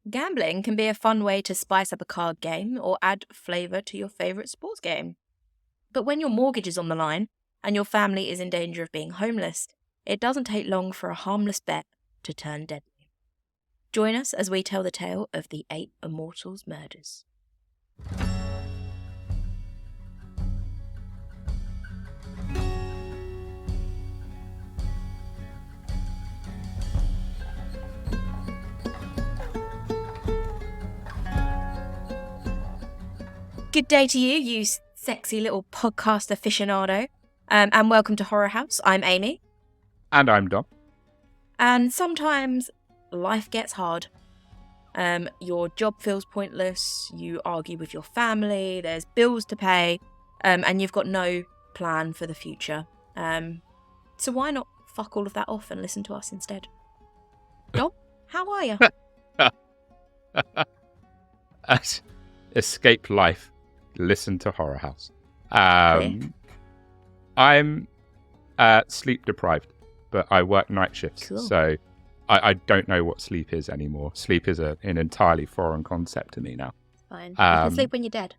Gambling can be a fun way to spice up a card game or add flavour to your favourite sports game. But when your mortgage is on the line and your family is in danger of being homeless, it doesn't take long for a harmless bet to turn deadly. Join us as we tell the tale of the 8 Immortals murders. Good day to you, you sexy little podcast aficionado, and welcome to Horror House. I'm Amy. And I'm Dom. And sometimes life gets hard. Your job feels pointless, you argue with your family, there's bills to pay, and you've got no plan for the future. So why not fuck all of that off and listen to us instead? Dom, how are you? Escape life. Listen to Horror House. I'm sleep deprived, but I work night shifts, Cool. so I don't know what sleep is anymore. Sleep is an entirely foreign concept to me now. Fine. You can sleep when you're dead.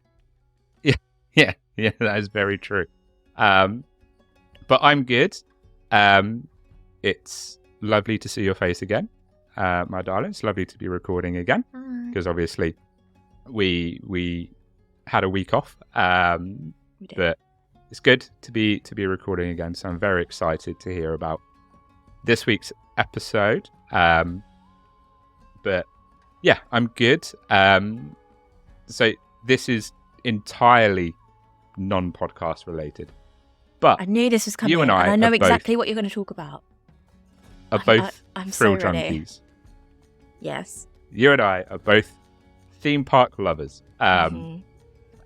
Yeah, that is very true. But I'm good. It's lovely to see your face again, my darling. It's lovely to be recording again, because obviously we had a week off, but it's good to be recording again. So I'm very excited to hear about this week's episode. But yeah, I'm good. So this is entirely non-podcast related, but I knew this was coming, you and I know are exactly what you're going to talk about. both I'm thrill so ready. junkies. Yes. You and I are both theme park lovers.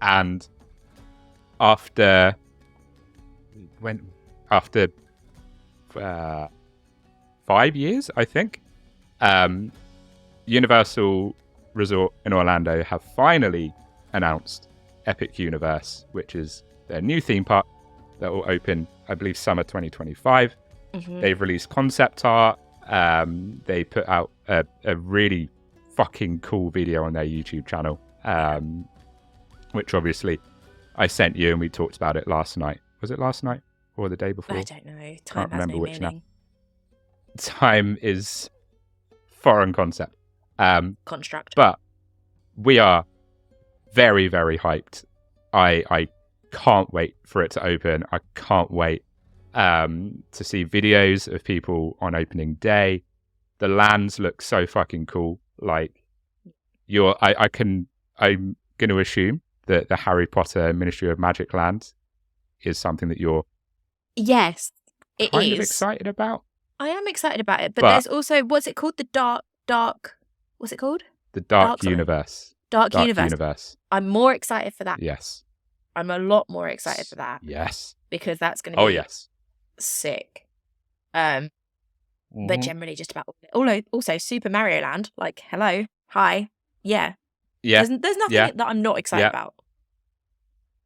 And after 5 years, I think, Universal Resort in Orlando have finally announced Epic Universe, which is their new theme park that will open, I believe, summer 2025. They've released concept art. They put out a really fucking cool video on their YouTube channel, which obviously I sent you and we talked about it last night. Was it last night or the day before? I don't know. Time Can't has remember no which meaning. Time is foreign concept. Construct. But we are very, very hyped. I can't wait for it to open. I can't wait to see videos of people on opening day. The lands look so fucking cool. Like I'm going to assume that the Harry Potter Ministry of Magic land is something that you're Yes, it kind is. of excited about. I am excited about it, but there's also, what's it called? The dark. What's it called? The Dark something. Universe. Dark Universe. I'm more excited for that. Yes. I'm a lot more excited for that. Yes. Because that's going to be sick. But generally just about also Super Mario Land. Like, hello, hi, yeah. There's nothing that I'm not excited about.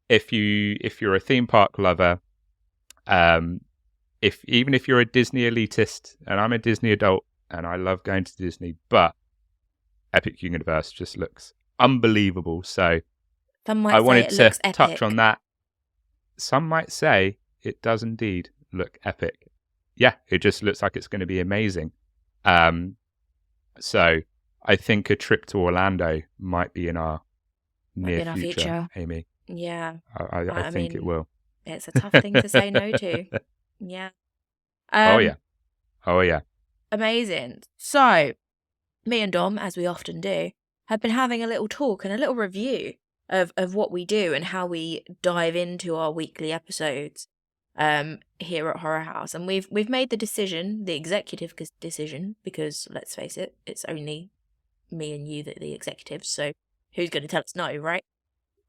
If you're a theme park lover, even if you're a Disney elitist, and I'm a Disney adult and I love going to Disney, but Epic Universe just looks unbelievable. So I wanted to touch on that. Some might say it does indeed look epic. Yeah, it just looks like it's going to be amazing. So I think a trip to Orlando might be in our near future, Amy. Yeah. I think it will. It's a tough thing to say no to. Yeah. Oh yeah. Amazing. So, me and Dom, as we often do, have been having a little talk and a little review of what we do and how we dive into our weekly episodes here at Horror House. And we've made the decision, the executive decision, because let's face it, it's only me and you that are the executives, so who's going to tell us no, right?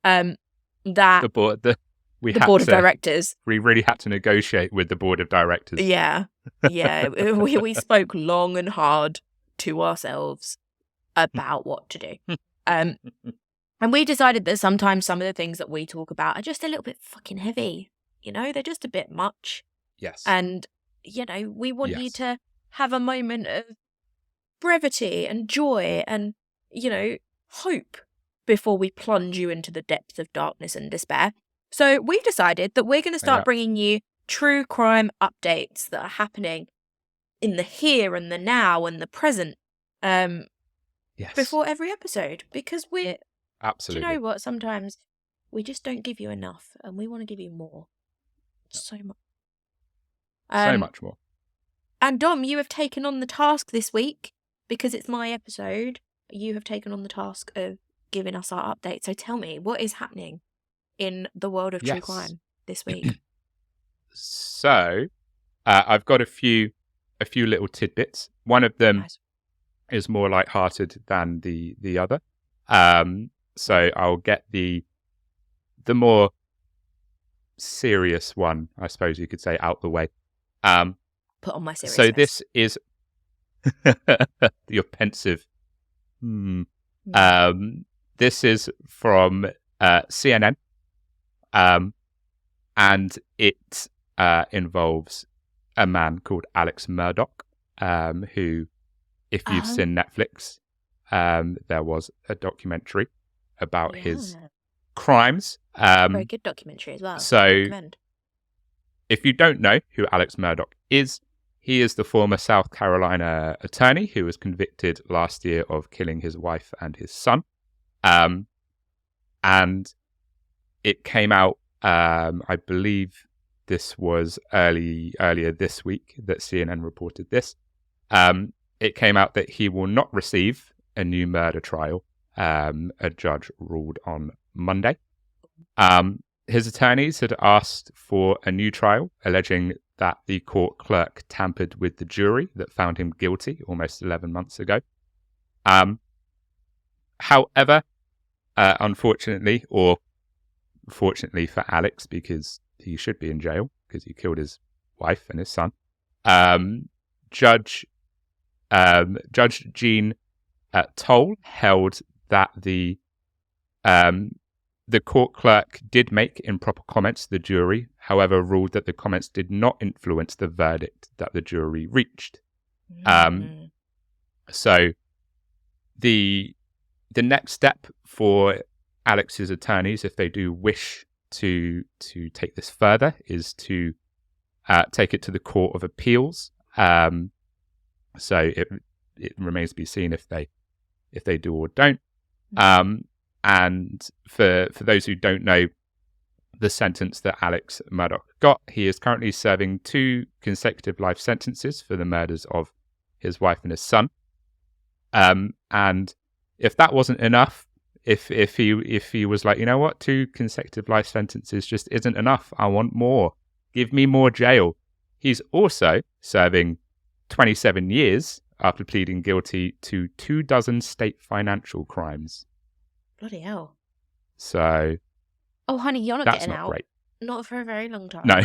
That the board of directors. We really had to negotiate with the board of directors. Yeah. we spoke long and hard to ourselves about what to do. And we decided that sometimes some of the things that we talk about are just a little bit fucking heavy. You know, they're just a bit much. Yes. And, we want you to have a moment of brevity and joy and hope before we plunge you into the depths of darkness and despair. So we've decided that we're going to start bringing you true crime updates that are happening in the here and the now and the present before every episode, because we're... Absolutely. Do you know what? Sometimes we just don't give you enough and we want to give you more. So much. So much more. And Dom, you have taken on the task this week, because it's my episode. You have taken on the task of giving us our update. So tell me, what is happening in the world of true crime this week? So, I've got a few little tidbits. One of them is more light-hearted than the other. So I'll get the more serious one, I suppose you could say, out the way. Put on my seriousness. So this is your pensive. This is from CNN, and it involves a man called Alex Murdoch, who, if you've seen Netflix, there was a documentary about his crimes. Very good documentary as well. So, if you don't know who Alex Murdoch is, he is the former South Carolina attorney who was convicted last year of killing his wife and his son. And it came out, I believe this was earlier this week that CNN reported this. It came out that he will not receive a new murder trial. A judge ruled on Monday. His attorneys had asked for a new trial, alleging that the court clerk tampered with the jury that found him guilty almost 11 months ago. However, unfortunately, or fortunately for Alex, because he should be in jail because he killed his wife and his son, Judge Jean Toll held that the court clerk did make improper comments to the jury, however, ruled that the comments did not influence the verdict that the jury reached. So the next step for Alex's attorneys, if they do wish to take this further, is to take it to the Court of Appeals. So it remains to be seen if they do or don't. And for those who don't know the sentence that Alex Murdoch got, he is currently serving 2 consecutive life sentences for the murders of his wife and his son. And if that wasn't enough, if he was like, you know what, 2 consecutive life sentences just isn't enough, I want more. Give me more jail. He's also serving 27 years after pleading guilty to 24 state financial crimes. Bloody hell. So... Oh, honey, you're not getting out. Great. Not for a very long time. No.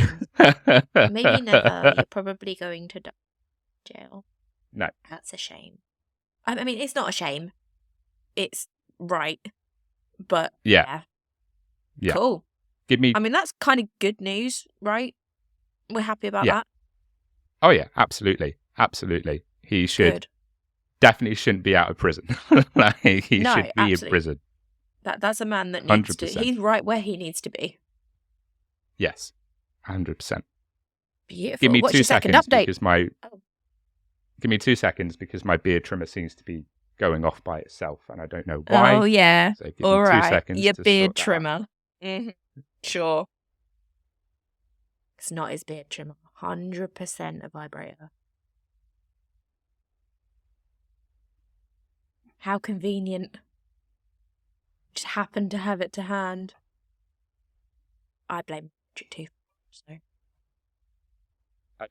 Maybe never. You're probably going to jail. No. That's a shame. I mean, it's not a shame. It's right. But, yeah. Cool. I mean, that's kind of good news, right? We're happy about that. Oh, yeah, absolutely. Absolutely. He definitely shouldn't be out of prison. He should be in prison. That's a man that needs 100%. He's right where he needs to be. Yes, 100%. Beautiful. Give me What's 2 your seconds second update? Give me 2 seconds because my beard trimmer seems to be going off by itself, and I don't know why. Oh yeah. So give me 2 seconds. Your beard trimmer. Mm-hmm. Sure. It's not his beard trimmer. 100% a vibrator. How convenient. Just happened to have it to hand. I blame Magic Tooth. So. I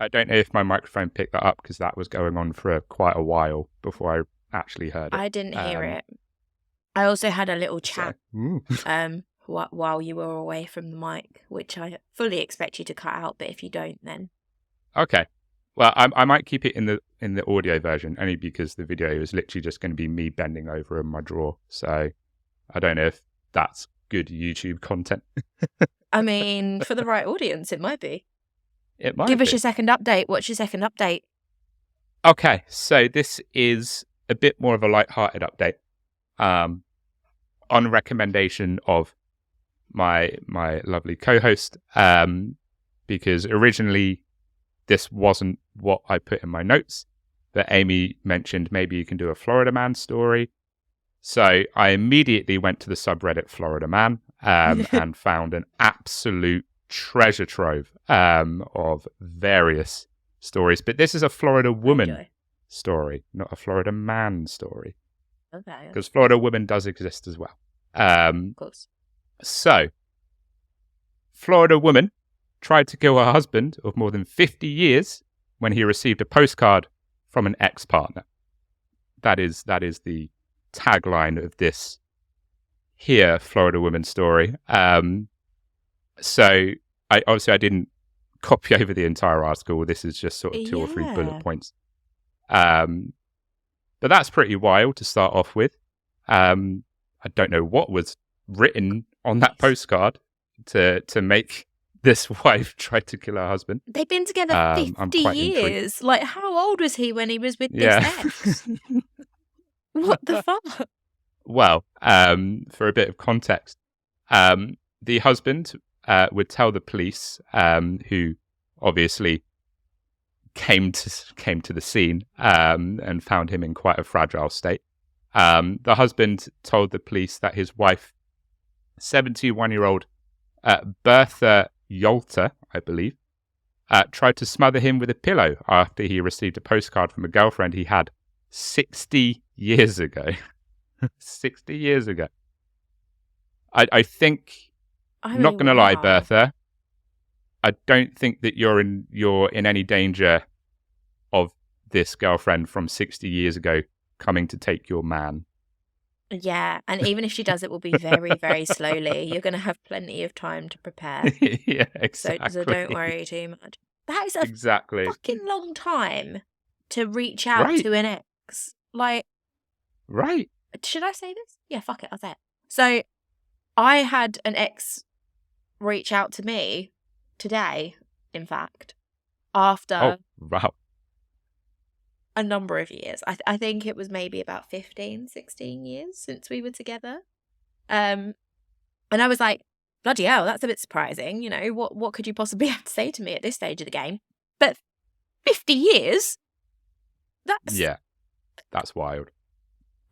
don't know if my microphone picked that up because that was going on for quite a while before I actually heard it. I didn't hear it. I also had a little chat while you were away from the mic, which I fully expect you to cut out. But if you don't, then okay. Well, I might keep it in the audio version only because the video is literally just going to be me bending over in my drawer. So I don't know if that's good YouTube content. I mean, for the right audience, it might be. It might Give us your second update. What's your second update? Okay, so this is a bit more of a light-hearted update. On recommendation of my lovely co-host, because originally this wasn't what I put in my notes, but Amy mentioned maybe you can do a Florida Man story. So I immediately went to the subreddit Florida Man and found an absolute treasure trove of various stories. But this is a Florida woman story, not a Florida man story. Okay. Because Florida woman does exist as well. Of course. So, Florida woman tried to kill her husband of more than 50 years when he received a postcard from an ex-partner. That is the tagline of this here Florida woman story. So, I didn't copy over the entire article. This is just sort of 2 or 3 bullet points. But that's pretty wild to start off with. I don't know what was written on that postcard to make this wife try to kill her husband. They've been together 50 years. Intrigued. Like, how old was he when he was with this ex? What the fuck? Well, for a bit of context, the husband would tell the police, who obviously came to the scene and found him in quite a fragile state. The husband told the police that his wife, 71-year-old Bertha Yolter, I believe, tried to smother him with a pillow after he received a postcard from a girlfriend he had 60 years ago. 60 years ago. I think, not going to lie, Bertha, I don't think that you're in any danger of this girlfriend from 60 years ago coming to take your man. Yeah, and even if she does, it will be very, very slowly. You're going to have plenty of time to prepare. Yeah, exactly. So don't worry too much. That is a fucking long time to reach out to an ex. Like, right. Should I say this? Yeah, fuck it, I'll say it. So, I had an ex reach out to me today, in fact, after a number of years. I think it was maybe about 15, 16 years since we were together. And I was like, bloody hell, that's a bit surprising. You know, what could you possibly have to say to me at this stage of the game? But 50 years? That's wild.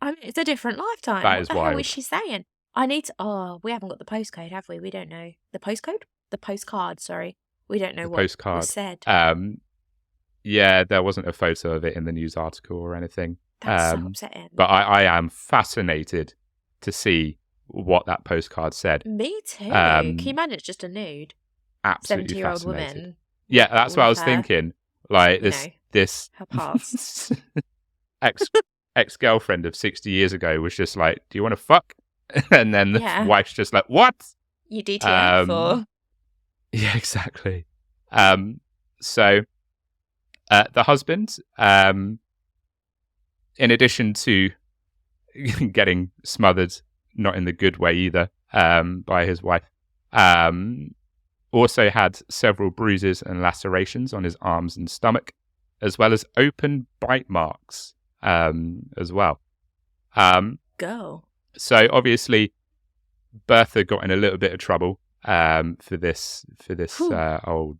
I mean, it's a different lifetime. That is what the wild. hell is she saying? I need to... Oh, we haven't got the postcode, have we? We don't know. The postcode? The postcard, sorry. We don't know what was said. Yeah, there wasn't a photo of it in the news article or anything. That's so upsetting. But I am fascinated to see what that postcard said. Me too. Can you imagine it's just a nude? Absolutely 70-year-old fascinated. woman. Yeah, that's what I was thinking. Like, this her past. ex-girlfriend of 60 years ago was just like, do you want to fuck? And then the wife's just like, what? You DTF or... Yeah, exactly. So the husband, in addition to getting smothered, not in the good way either, by his wife, also had several bruises and lacerations on his arms and stomach, as well as open bite marks as well. Go. So obviously, Bertha got in a little bit of trouble for this old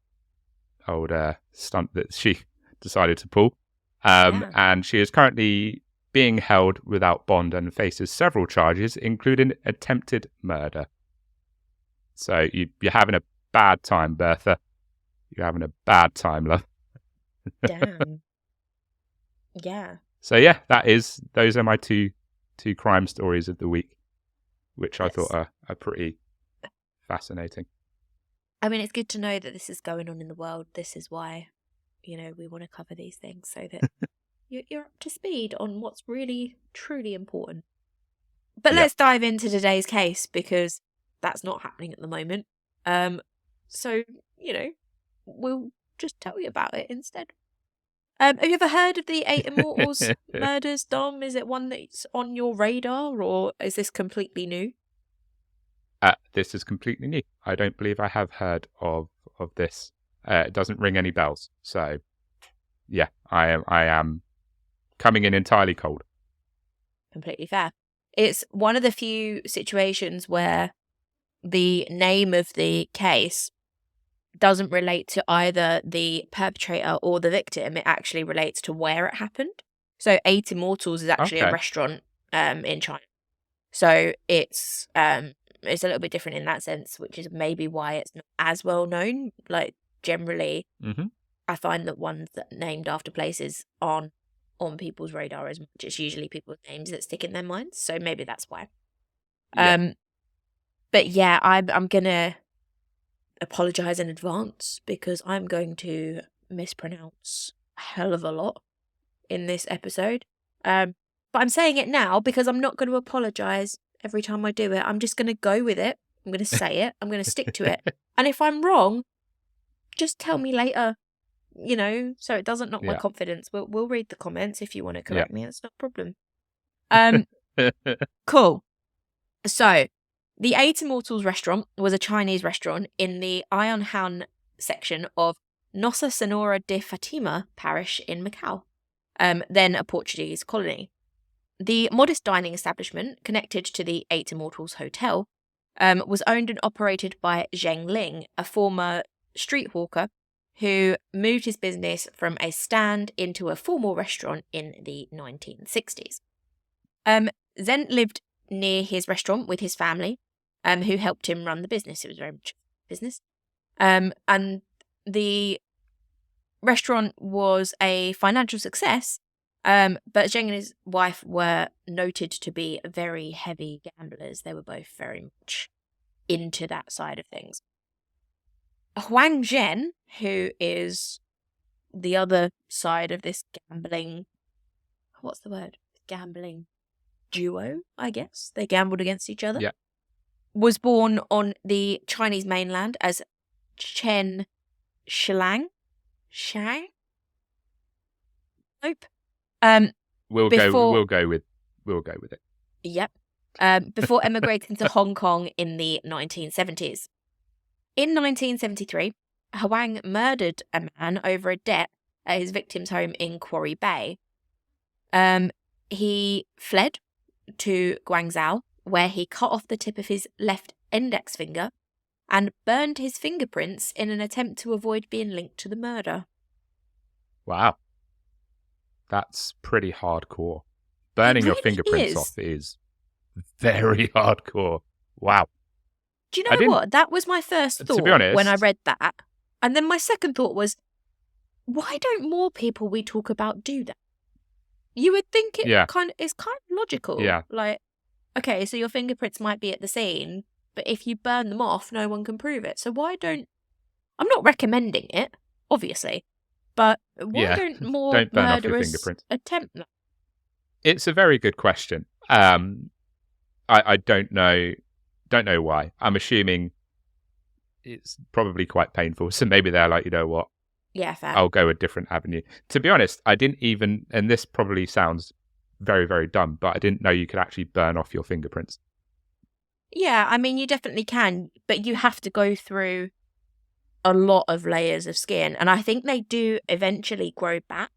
stunt that she decided to pull, and she is currently being held without bond and faces several charges, including attempted murder. So you're having a bad time, Bertha. You're having a bad time, love. Damn. Yeah. So yeah, those are my two crime stories of the week, which I thought are pretty fascinating. I mean, it's good to know that this is going on in the world. This is why, we want to cover these things so that you're up to speed on what's really, truly important. But let's dive into today's case, because that's not happening at the moment. So, we'll just tell you about it instead. Have you ever heard of the 8 Immortals murders, Dom? Is it one that's on your radar, or is this completely new? This is completely new. I don't believe I have heard of this. It doesn't ring any bells. So, yeah, I am coming in entirely cold. completely fair. It's one of the few situations where the name of the case doesn't relate to either the perpetrator or the victim. It actually relates to where it happened. So 8 Immortals is actually a Okay. restaurant in China. So it's a little bit different in that sense, which is maybe why it's not as well known. Like, generally, I find that ones that are named after places aren't on people's radar as much. It's usually people's names that stick in their minds. So maybe that's why. Yeah. But yeah, I'm gonna apologize in advance because I'm going to mispronounce a hell of a lot in this episode. But I'm saying it now because I'm not going to apologize every time I do it. I'm just going to go with it. I'm going to say it. I'm going to stick to it. And if I'm wrong, just tell me later, so it doesn't knock my confidence. We'll read the comments if you want to correct me. That's not a problem. Cool. So, the 8 Immortals restaurant was a Chinese restaurant in the Ayunhan section of Nossa Senhora de Fatima parish in Macau, then a Portuguese colony. The modest dining establishment, connected to the 8 Immortals Hotel, was owned and operated by Zheng Lin, a former street hawker who moved his business from a stand into a formal restaurant in the 1960s. Zhen lived near his restaurant with his family, who helped him run the business. It was very much business. And the restaurant was a financial success, but Zheng and his wife were noted to be very heavy gamblers. They were both very much into that side of things. Huang, who is the other side of this gambling, what's the word? Gambling duo, I guess. They gambled against each other. Yeah. Was born on the Chinese mainland as Chen Shilang. Shang? Nope. We'll go with it. Yep. Before emigrating to Hong Kong in the 1970s. In 1973, Huang murdered a man over a debt at his victim's home in Quarry Bay. He fled to Guangzhou, where he cut off the tip of his left index finger and burned his fingerprints in an attempt to avoid being linked to the murder. Wow. That's pretty hardcore. Burning your fingerprints off is very hardcore. Wow. Do you know what? That was my first thought, to be honest, when I read that. And then my second thought was, why don't more people we talk about do that? You would think it's kind of logical. Yeah. Like, okay, so your fingerprints might be at the scene, but if you burn them off, no one can prove it. So why don't... I'm not recommending it, obviously, but why don't more don't burn murderers off your fingerprints. Attempt that? It's a very good question. I don't know why. I'm assuming it's probably quite painful. So maybe they're like, you know what? Yeah, fair. I'll go a different avenue. To be honest, I didn't even, and this probably sounds very, very dumb, but I didn't know you could actually burn off your fingerprints. Yeah, I mean, you definitely can, but you have to go through a lot of layers of skin. And I think they do eventually grow back.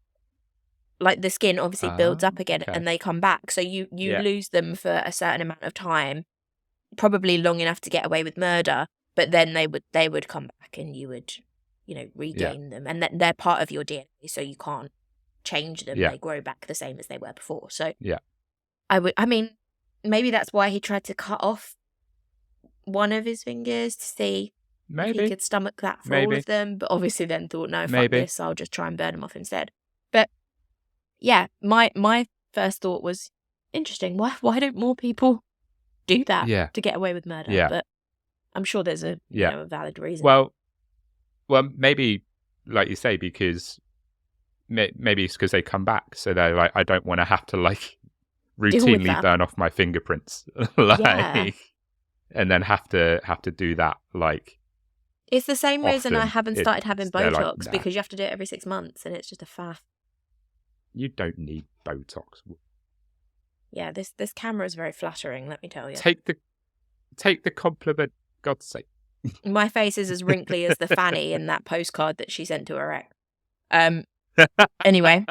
Like, the skin obviously builds up again and they come back. So you lose them for a certain amount of time, probably long enough to get away with murder, but then they would come back and you would, regain them. And they're part of your DNA, so you can't change them. They grow back the same as they were before. So I mean, maybe that's why he tried to cut off one of his fingers to see if he could stomach that for all of them. But obviously then thought, no, fuck this, I'll just try and burn them off instead. But yeah, my first thought was, interesting, why don't more people do that to get away with murder? Yeah. But I'm sure there's a a valid reason. Well, maybe, like you say, because maybe it's because they come back, so they're like, I don't want to have to routinely burn off my fingerprints, and then have to do that It's the same reason I haven't started having Botox, nah. because you have to do it every 6 months, and it's just a faff. You don't need Botox. Yeah, this camera is very flattering, let me tell you. Take the compliment, God's sake. My face is as wrinkly as the fanny in that postcard that she sent to her ex. Anyway.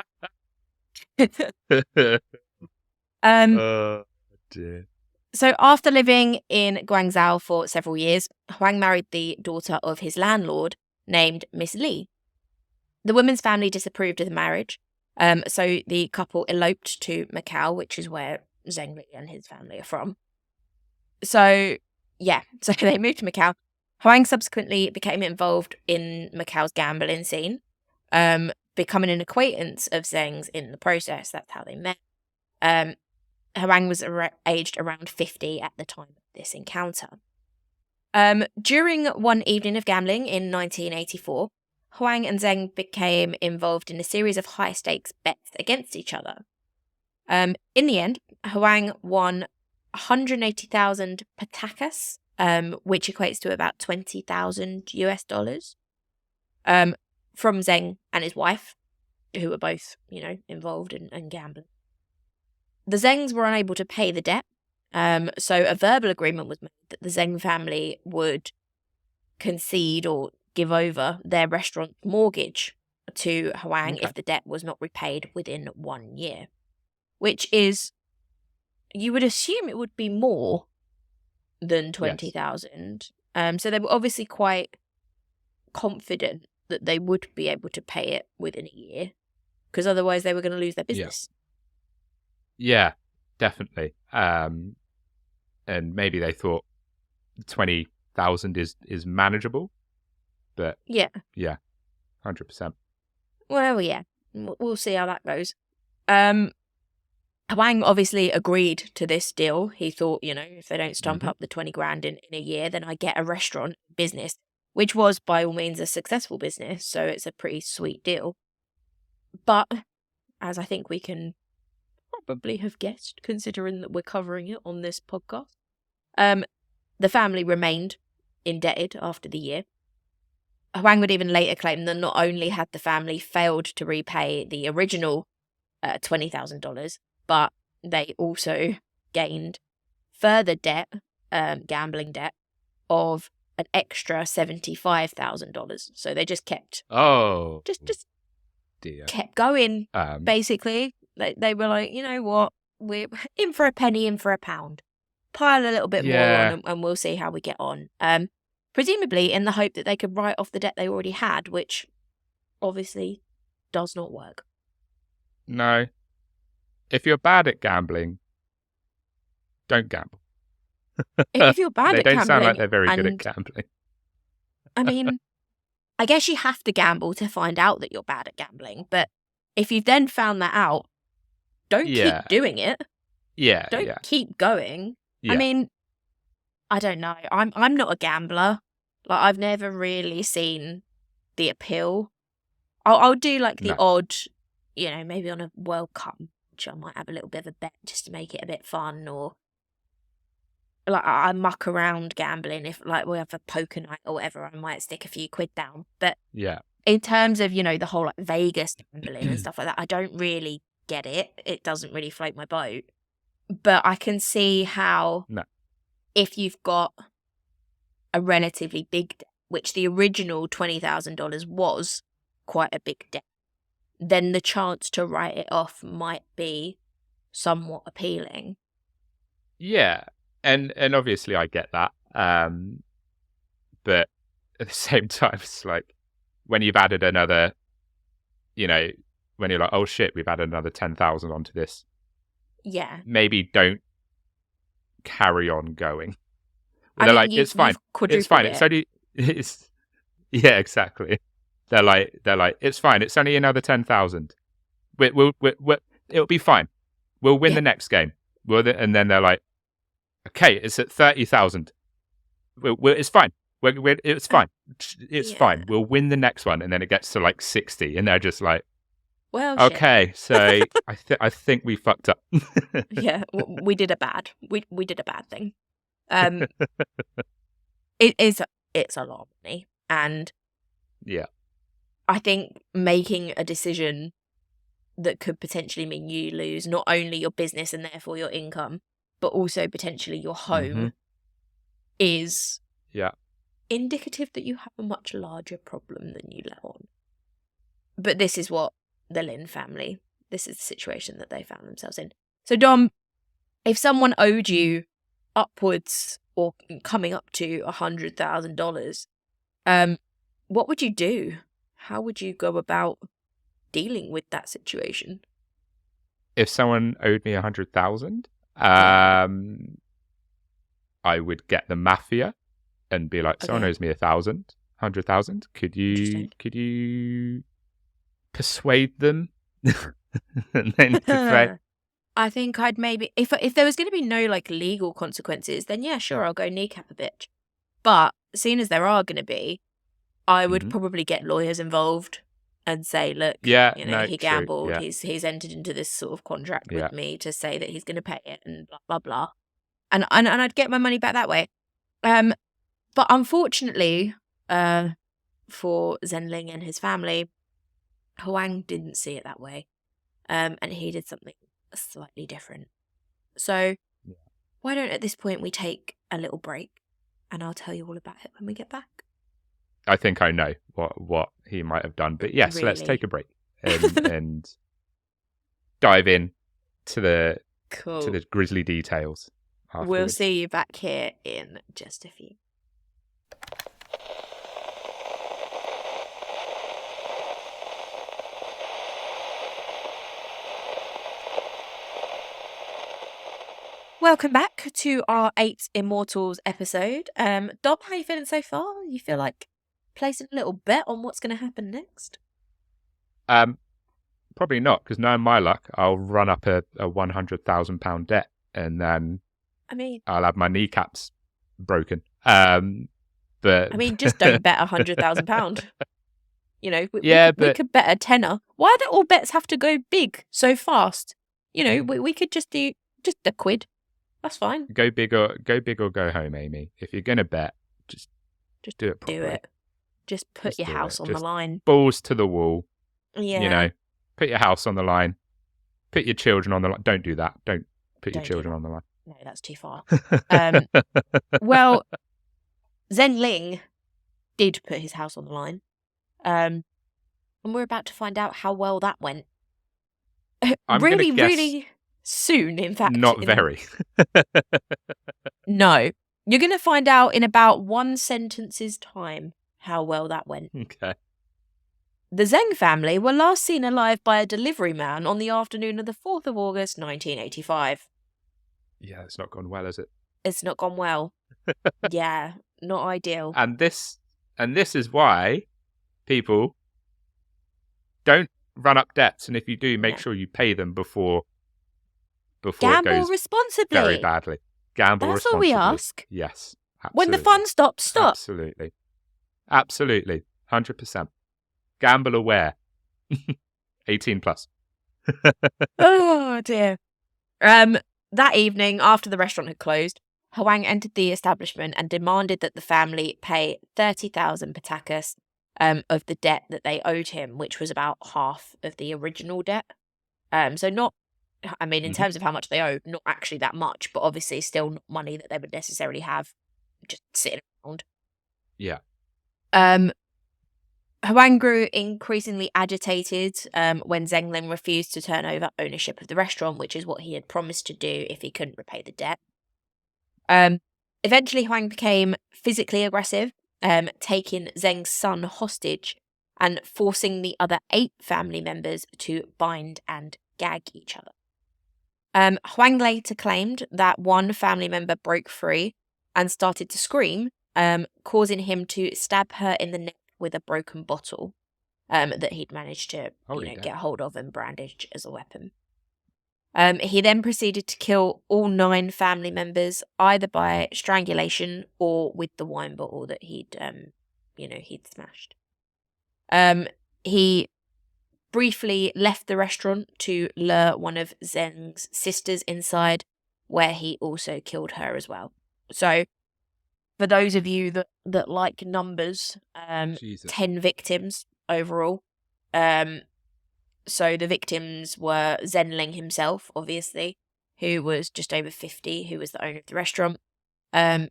Oh, dear. So after living in Guangzhou for several years, Huang married the daughter of his landlord named Miss Li. The woman's family disapproved of the marriage, so the couple eloped to Macau, which is where Zheng Lin and his family are from. So they moved to Macau. Huang subsequently became involved in Macau's gambling scene, becoming an acquaintance of Zheng's in the process. That's how they met. Huang was aged around 50 at the time of this encounter. During one evening of gambling in 1984, Huang and Zheng became involved in a series of high-stakes bets against each other. In the end, Huang won 180,000 patakas, which equates to about $20,000 from Zheng and his wife, who were both, involved in gambling. The Zhengs were unable to pay the debt, so a verbal agreement was made that the Zheng family would concede or give over their restaurant mortgage to Huang if the debt was not repaid within 1 year, which is, you would assume it would be more than 20,000. So they were obviously quite confident that they would be able to pay it within a year, because otherwise they were going to lose their business. Yeah, definitely. And maybe they thought 20,000 is manageable, but yeah, 100%. Well, yeah, we'll see how that goes. Huang obviously agreed to this deal. He thought, if they don't stump up the 20 grand in a year, then I get a restaurant business, which was by all means a successful business. So it's a pretty sweet deal. But as I think we can probably have guessed, considering that we're covering it on this podcast, the family remained indebted after the year. Huang would even later claim that not only had the family failed to repay the original $20,000, but they also gained further debt, gambling debt, of an extra $75,000. So they just kept kept going. Basically, they were like, you know what, we're in for a penny, in for a pound. Pile a little bit more on, and we'll see how we get on. Presumably in the hope that they could write off the debt they already had, which obviously does not work. No. If you're bad at gambling, don't gamble. If you're bad at gambling... They don't sound like they're very good at gambling. I mean, I guess you have to gamble to find out that you're bad at gambling, but if you've then found that out, don't keep doing it. Yeah. Don't keep going. Yeah. I mean, I don't know. I'm not a gambler. Like, I've never really seen the appeal. I'll do like the odd, maybe on a World Cup, which I might have a little bit of a bet just to make it a bit fun, or like I muck around gambling. If like we have a poker night or whatever, I might stick a few quid down. But in terms of, the whole like Vegas gambling and stuff like that, I don't really get it. It doesn't really float my boat. But I can see how if you've got a relatively big debt, which the original $20,000 was quite a big debt, then the chance to write it off might be somewhat appealing. Yeah, and obviously I get that. But at the same time, it's like when you've added another, when you're like, oh shit, we've added another 10,000 onto this. Yeah. Maybe don't carry on going. I They're mean, like, it's fine. It's fine. It's only, yeah, exactly. They're like, it's fine. It's only another 10,000. It'll be fine. We'll win the next game. And then they're like, okay, it's at 30,000. It's fine. It's fine. It's fine. We'll win the next one. And then it gets to like 60, and they're just like, well, okay, so I think we fucked up. Yeah, we did a bad. We did a bad thing. It's a lot of money, and I think making a decision that could potentially mean you lose not only your business and therefore your income, but also potentially your home is indicative that you have a much larger problem than you let on. But this is what the Lin family, this is the situation that they found themselves in. So Dom, if someone owed you upwards or coming up to $100,000, what would you do? How would you go about dealing with that situation? If someone owed me 100,000, Yeah. I would get the mafia and be like, someone Okay. owes me 100,000. Interesting. Could you persuade them and then to pay? I think I'd maybe if there was going to be no like legal consequences, then yeah, sure, I'll go kneecap a bitch. But seeing as there are going to be, I would probably get lawyers involved and say, look, Yeah, you know, no, he true. gambled. Yeah, He's entered into this sort of contract yeah. with me to say that he's going to pay it and blah blah blah. And I'd get my money back that way. But unfortunately, for Zheng Lin and his family, Huang didn't see it that way. And he did something slightly different. So why don't at this point we take a little break and I'll tell you all about it when we get back. I think I know what he might have done. But yes, let's take a break and dive in to the grisly details afterwards. We'll see you back here in just a few. Welcome back to our 8 Immortals episode. Dom, how are you feeling so far? You feel like placing a little bet on what's going to happen next? Probably not, because knowing my luck, I'll run up a £100,000 debt, and then I'll have my kneecaps broken. But just don't bet £100,000. You know, we could bet a tenner. Why do all bets have to go big so fast? You know, we could just do just a quid. That's fine. Go big or go home, Amy. If you're gonna bet, just do it properly. Do it. Just put your house on the line. Balls to the wall. Yeah. You know, put your house on the line. Put your children on the line. Don't do that. Don't put your children on the line. No, that's too far. Well, Zheng Lin did put his house on the line. And we're about to find out how well that went. Really soon, in fact. Not very. No. You're going to find out in about 1 sentence's time how well that went. Okay. The Zheng family were last seen alive by a delivery man on the afternoon of the 4th of August, 1985. Yeah, it's not gone well, has it? It's not gone well. Yeah, not ideal. And this is why people don't run up debts, and if you do, make sure you pay them before Gamble it goes responsibly. Very badly. Gamble That's responsibly. That's all we ask. Yes, absolutely. When the fun stops, stop. Absolutely. 100%. Gamble aware. 18 plus. Oh dear. That evening, after the restaurant had closed, Huang entered the establishment and demanded that the family pay 30,000 patakas of the debt that they owed him, which was about half of the original debt. So not, in terms of how much they owed, not actually that much, but obviously still not money that they would necessarily have just sitting around. Yeah. Huang grew increasingly agitated when Zheng Lin refused to turn over ownership of the restaurant, which is what he had promised to do if he couldn't repay the debt. Eventually, Huang became physically aggressive, taking Zheng's son hostage and forcing the other 8 family members to bind and gag each other. Huang later claimed that one family member broke free and started to scream, causing him to stab her in the neck with a broken bottle that he'd managed to get hold of and brandish as a weapon. He then proceeded to kill all 9 family members, either by strangulation or with the wine bottle that he'd smashed. He briefly left the restaurant to lure one of Zheng's sisters inside, where he also killed her as well. So, for those of you that like numbers, 10 victims overall. So the victims were Zheng Lin himself, obviously, who was just over 50, who was the owner of the restaurant.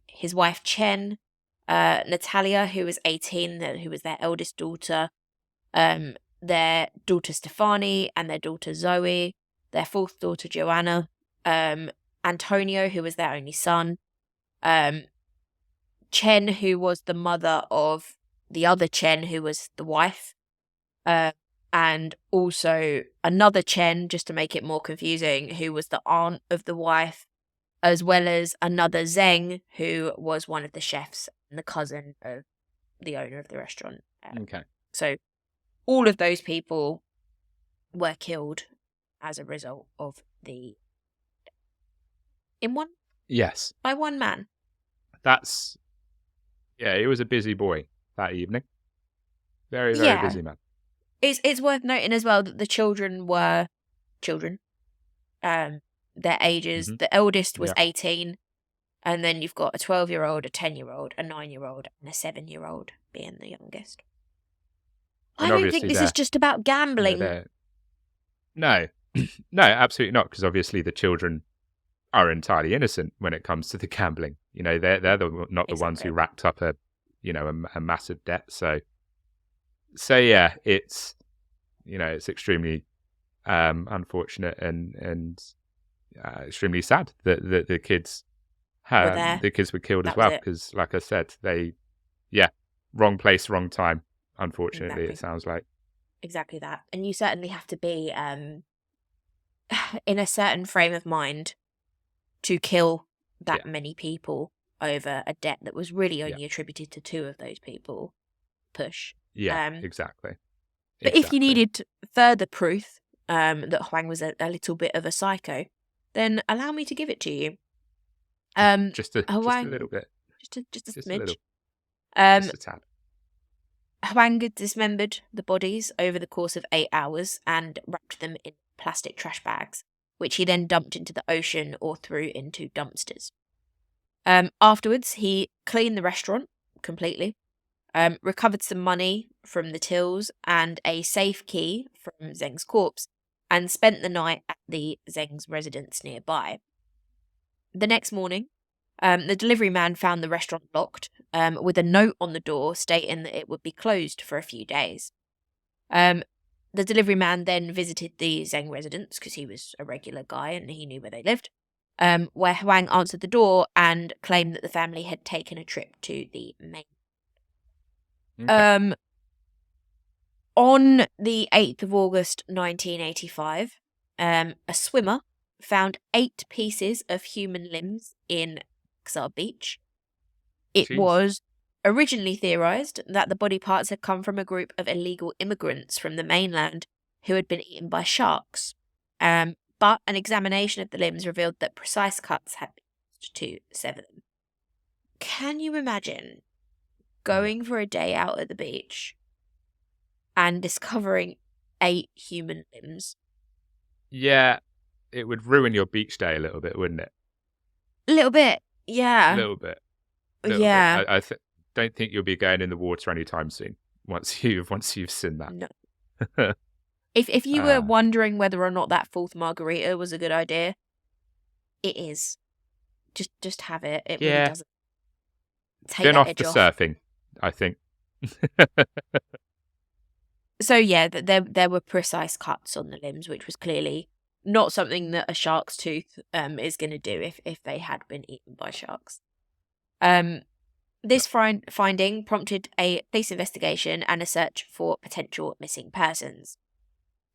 His wife Chen, Natalia, who was 18, who was their eldest daughter. Their daughter Stefani and their daughter Zoe. Their 4th daughter Joanna. Antonio, who was their only son, Chen, who was the mother of the other Chen, who was the wife, and also another Chen, just to make it more confusing, who was the aunt of the wife, as well as another Zheng, who was one of the chefs and the cousin of the owner of the restaurant. Okay. So all of those people were killed as a result of the... Yes. By one man. That's... Yeah, he was a busy boy that evening. Very, very busy man. It's worth noting as well that the children were children. Their ages, the eldest was 18, and then you've got a 12-year-old, a 10-year-old, a 9-year-old, and a 7-year-old being the youngest. And I don't think this is just about gambling. No, no, absolutely not, because obviously the children are entirely innocent when it comes to the gambling. You know, they're not the ones who racked up a massive debt. So yeah, it's extremely unfortunate and extremely sad that the kids were killed as well, because like I said, wrong place, wrong time, unfortunately. Exactly. It sounds like exactly that. And you certainly have to be in a certain frame of mind to kill that many people over a debt that was really only attributed to 2 of those people. Push. Exactly. But if you needed further proof that Huang was a little bit of a psycho, then allow me to give it to you. Just a little bit. Just a smidge. Just a tad. Huang dismembered the bodies over the course of 8 hours and wrapped them in plastic trash bags, which he then dumped into the ocean or threw into dumpsters. Afterwards, he cleaned the restaurant completely, recovered some money from the tills and a safe key from Zheng's corpse, and spent the night at the Zheng's residence nearby. The next morning, the delivery man found the restaurant locked, with a note on the door stating that it would be closed for a few days. The delivery man then visited the Zheng residence, because he was a regular guy and he knew where they lived, where Huang answered the door and claimed that the family had taken a trip to the main. Okay. On the 8th of August 1985, a swimmer found 8 pieces of human limbs in Xar Beach. It was originally theorised that the body parts had come from a group of illegal immigrants from the mainland who had been eaten by sharks. But an examination of the limbs revealed that precise cuts had been used to sever them. Can you imagine going for a day out at the beach and discovering 8 human limbs? Yeah, it would ruin your beach day a little bit, wouldn't it? A little bit, yeah. A little bit. Yeah. I don't think you'll be going in the water anytime soon. Once you've seen that. No. If you were wondering whether or not that 4th margarita was a good idea, it is. Just have it. It really doesn't take Spin that off edge the off. surfing, I think. So yeah, there were precise cuts on the limbs, which was clearly not something that a shark's tooth is going to do if they had been eaten by sharks. This finding prompted a police investigation and a search for potential missing persons.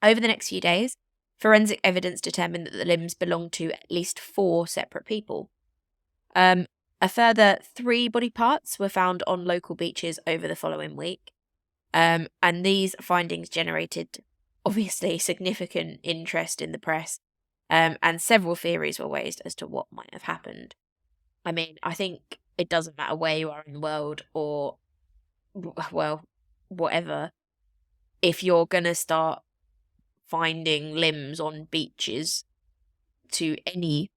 Over the next few days, forensic evidence determined that the limbs belonged to at least 4 separate people. A further 3 body parts were found on local beaches over the following week. And these findings generated, obviously, significant interest in the press, and several theories were raised as to what might have happened. I mean, I think it doesn't matter where you are in the world or, well, whatever. If you're going to start finding limbs on beaches to any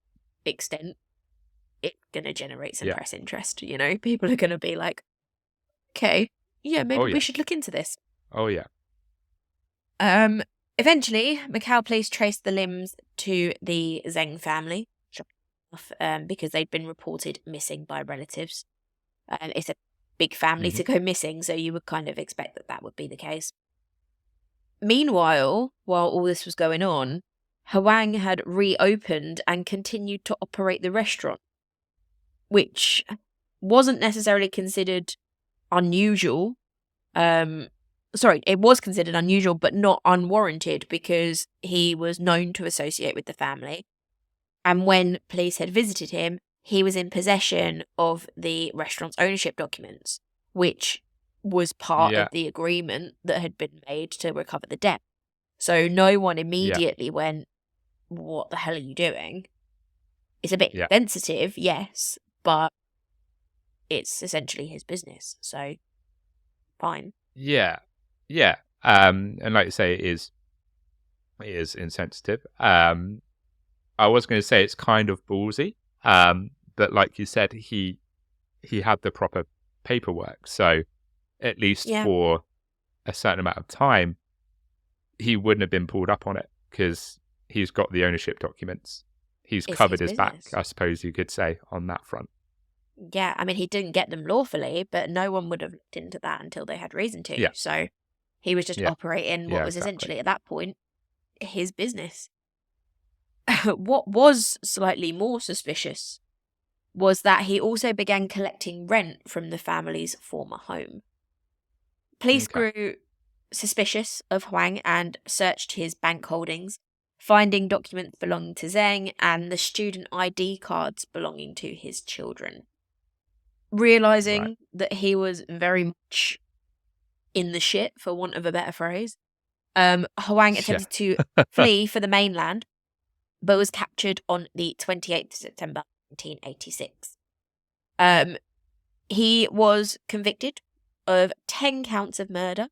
extent, it's going to generate some press interest, you know? People are going to be like, okay, yeah, maybe we should look into this. Oh, yeah. Eventually, Macau police traced the limbs to the Zheng family, because they'd been reported missing by relatives. It's a big family to go missing, so you would kind of expect that would be the case. Meanwhile, while all this was going on, Huang had reopened and continued to operate the restaurant, which wasn't necessarily considered unusual. It was considered unusual, but not unwarranted, because he was known to associate with the family. And when police had visited him, he was in possession of the restaurant's ownership documents, which was part of the agreement that had been made to recover the debt. So no one immediately went, "What the hell are you doing?" It's a bit sensitive, yes, but it's essentially his business, so fine. Yeah. And like you say, it is insensitive. I was going to say it's kind of ballsy, but like you said, he had the proper paperwork, so at least for a certain amount of time, he wouldn't have been pulled up on it because he's got the ownership documents. He's covered his back, I suppose you could say, on that front. Yeah, I mean, he didn't get them lawfully, but no one would have looked into that until they had reason to. Yeah. So he was just operating what was essentially, at that point, his business. What was slightly more suspicious was that he also began collecting rent from the family's former home. Police grew suspicious of Huang and searched his bank holdings, finding documents belonging to Zheng and the student ID cards belonging to his children. Realising that he was very much in the shit, for want of a better phrase, Huang attempted to flee for the mainland, but was captured on the 28th of September 1986. He was convicted of 10 counts of murder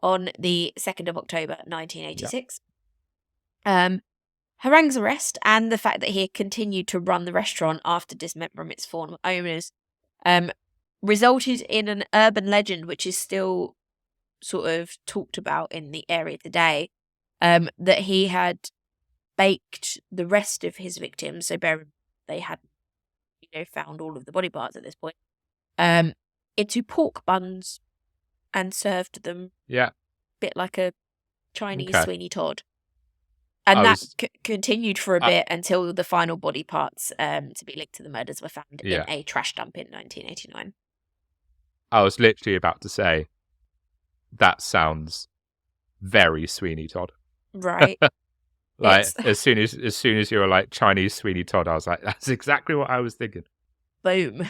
on the 2nd of October 1986. Harang's arrest and the fact that he had continued to run the restaurant after dismembering its former owners resulted in an urban legend which is still sort of talked about in the area today, that he had baked the rest of his victims, so they had found all of the body parts at this point, into pork buns and served them a bit like a Chinese Sweeney Todd. And that continued for a bit until the final body parts to be linked to the murders were found in a trash dump in 1989. I was literally about to say, that sounds very Sweeney Todd. Right. Like, as soon as you were like Chinese Sweeney Todd, I was like, that's exactly what I was thinking. Boom.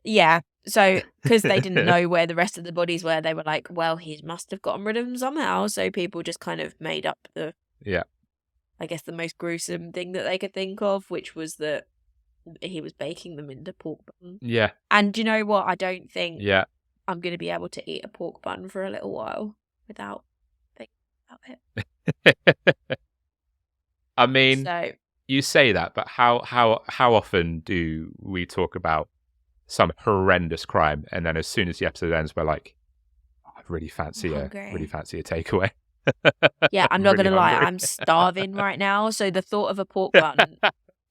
Yeah. So, because they didn't know where the rest of the bodies were, they were like, well, he must have gotten rid of them somehow. So people just kind of made up I guess the most gruesome thing that they could think of, which was that he was baking them into pork buns. Yeah. And you know what? I don't think I'm going to be able to eat a pork bun for a little while without thinking about it. I mean, you say that, but how often do we talk about some horrendous crime, and then as soon as the episode ends, we're like, I really fancy a takeaway. Yeah, I'm not gonna lie, I'm starving right now, so the thought of a pork bun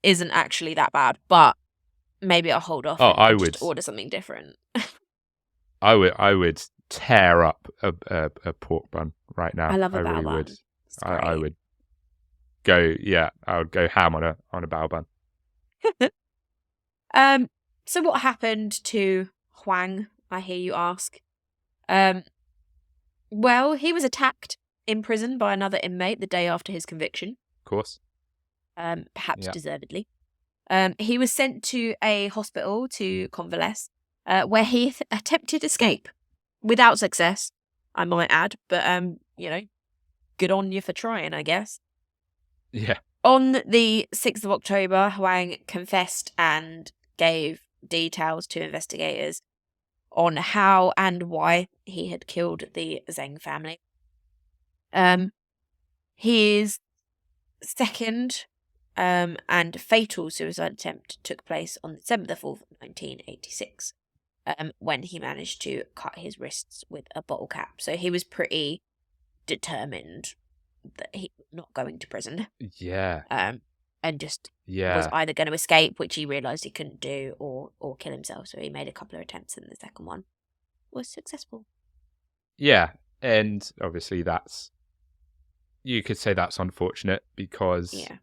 isn't actually that bad, but maybe I'll hold off and just order something different. I would tear up a pork bun right now. I love a bao really bun. Would. I would go. Yeah, I would go ham on a bao bun. So what happened to Huang? I hear you ask. Well, he was attacked in prison by another inmate the day after his conviction. Of course. Perhaps deservedly. He was sent to a hospital to convalesce, where he attempted escape without success, I might add. But good on you for trying, I guess. Yeah. On the 6th of October, Huang confessed and gave details to investigators on how and why he had killed the Zheng family. His second and fatal suicide attempt took place on December the 4th, 1986, when he managed to cut his wrists with a bottle cap. So he was pretty determined that he was not going to prison. Yeah. And just was either going to escape, which he realised he couldn't do, or kill himself. So he made a couple of attempts, and the second one was successful. Yeah, and obviously that's you could say that's unfortunate because Yeah.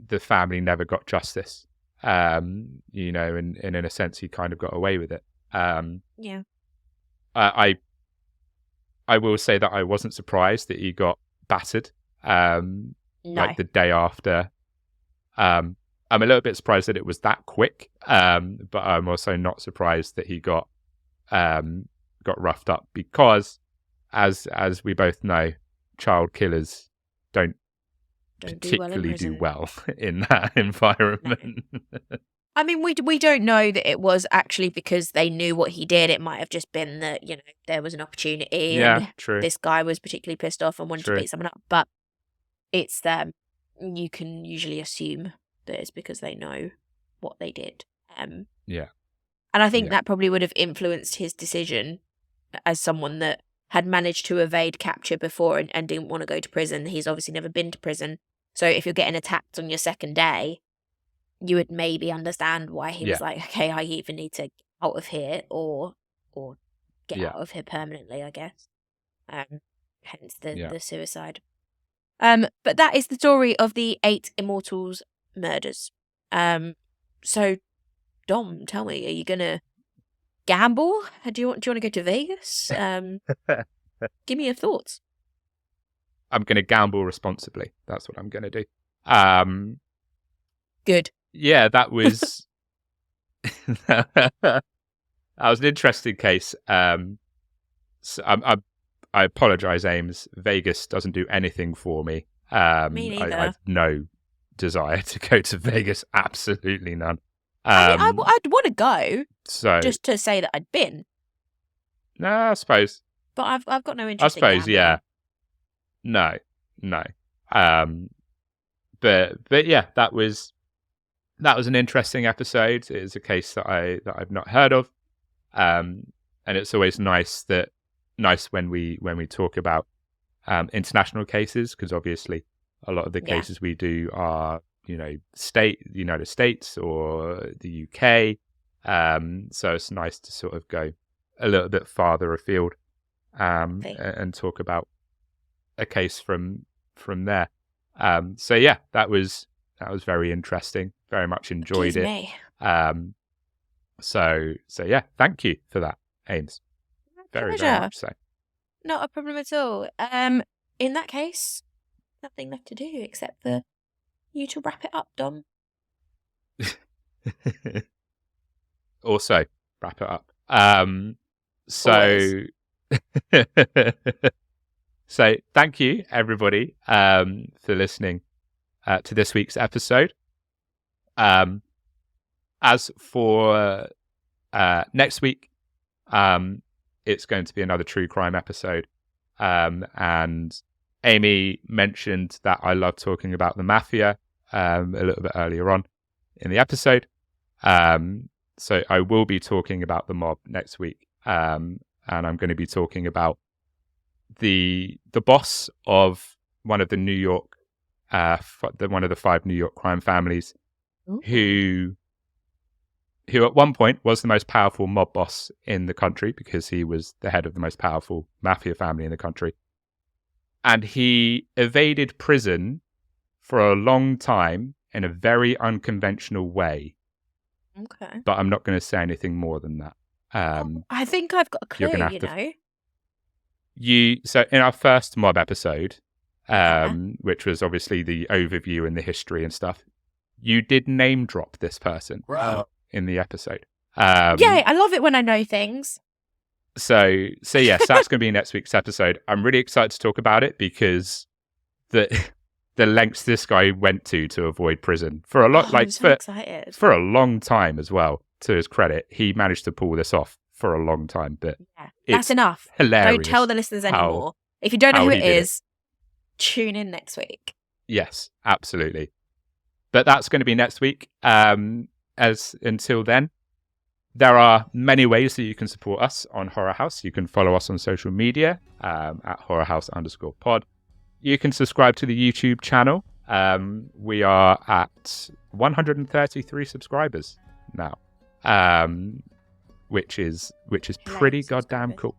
the family never got justice. And in a sense, he kind of got away with it. Yeah. I will say that I wasn't surprised that he got battered. No. Like the day after. I'm a little bit surprised that it was that quick. But I'm also not surprised that he got roughed up because, as we both know, child killers don't particularly do well in that environment. No. I mean, we don't know that it was actually because they knew what he did. It might have just been that, there was an opportunity and true. this guy was particularly pissed off and wanted to beat someone up. But it's you can usually assume that it's because they know what they did. Yeah. And I think that probably would have influenced his decision as someone that had managed to evade capture before and didn't want to go to prison. He's obviously never been to prison. So if you're getting attacked on your second day, you would maybe understand why he was like, okay, I either need to get out of here or get out of here permanently, I guess. Hence the suicide. But that is the story of the 8 Immortals murders. So, Dom, tell me, are you gonna gamble? Do you want to go to Vegas? Give me your thoughts. I'm gonna gamble responsibly. That's what I'm gonna do. Good. Yeah, that was that was an interesting case. So I apologize, Ames. Vegas doesn't do anything for me. Me neither. I have no desire to go to Vegas. Absolutely none. I mean, I'd want to go. So just to say that I'd been. No, I suppose. But I've got no interest. I suppose, in gambling. No. But yeah, that was an interesting episode. It is a case that I've not heard of. And it's always nice when we talk about international cases, because obviously a lot of the cases we do are United States or the UK. So it's nice to sort of go a little bit farther afield and talk about a case from there. So yeah, that was very interesting. Very much enjoyed it. So yeah, thank you for that, Ames. Very much so. Not a problem at all. In that case, nothing left to do except for you to wrap it up, Dom. Also, wrap it up. So thank you, everybody, for listening to this week's episode. As for next week, it's going to be another true crime episode. And Amy mentioned that I love talking about the mafia a little bit earlier on in the episode. So I will be talking about the mob next week. And I'm going to be talking about the boss of one of the New York, one of the 5 New York crime families, who at one point was the most powerful mob boss in the country because he was the head of the most powerful mafia family in the country. And he evaded prison for a long time in a very unconventional way. Okay. But I'm not going to say anything more than that. I think I've got a clue, So in our first mob episode, which was obviously the overview and the history and stuff, you did name drop this person in the episode. Yeah, I love it when I know things. So yes, that's going to be next week's episode. I'm really excited to talk about it because the lengths this guy went to avoid prison for a lot, for a long time as well. To his credit, he managed to pull this off for a long time. But that's enough. Hilarious. Don't tell the listeners anymore. If you don't know who it is, tune in next week. Yes, absolutely. But that's going to be next week. As until then, there are many ways that you can support us on Horror House. You can follow us on social media at horrorhouse_pod. You can subscribe to the YouTube channel. We are at 133 subscribers now, which is pretty goddamn cool.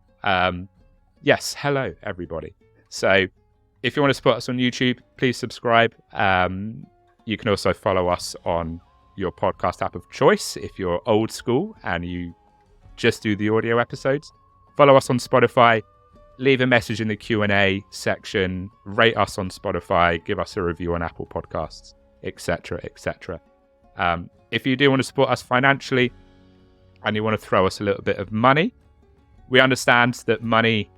Yes, hello everybody. So if you want to support us on YouTube, please subscribe. You can also follow us on your podcast app of choice if you're old school and you just do the audio episodes. Follow us on Spotify. Leave a message in the Q&A section. Rate us on Spotify. Give us a review on Apple Podcasts, etc., etc. If you do want to support us financially and you want to throw us a little bit of money, we understand that money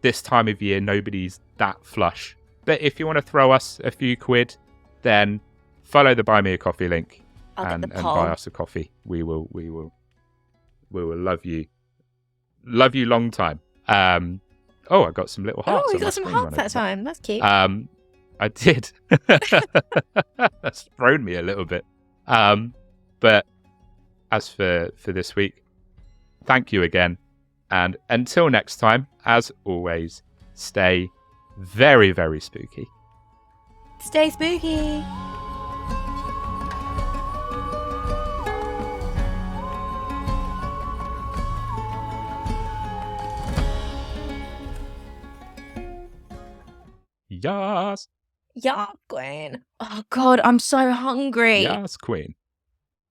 this time of year, nobody's that flush. But if you want to throw us a few quid, then follow the Buy Me a Coffee link and buy us a coffee. We will love you. Love you long time. I got some little hearts. Oh, you got some hearts that time. That's cute. I did. That's thrown me a little bit. But as for this week, thank you again. And until next time, as always, stay very, very spooky. Stay spooky. Yes. Yeah, Queen. Oh, God, I'm so hungry. Yes, Queen.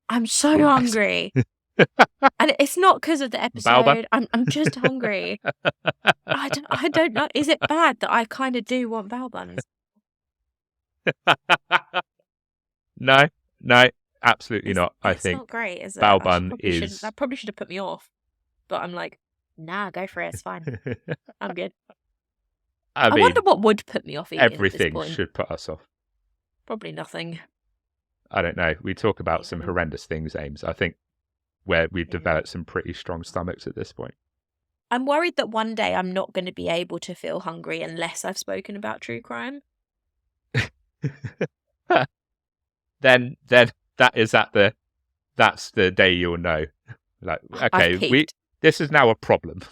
I'm so hungry. And it's not because of the episode. I'm just hungry. I don't know. Is it bad that I kind of do want bao buns? No, absolutely not. I think not great, is it? Bao bun is. That probably should have put me off. But I'm like, nah, go for it. It's fine. I'm good. I wonder what would put me off eating. Everything should put us off. Probably nothing. I don't know. We talk about some horrendous things, Ames. I think where we've developed some pretty strong stomachs at this point. I'm worried that one day I'm not going to be able to feel hungry unless I've spoken about true crime. Then that's the day you'll know. Like, okay, this is now a problem.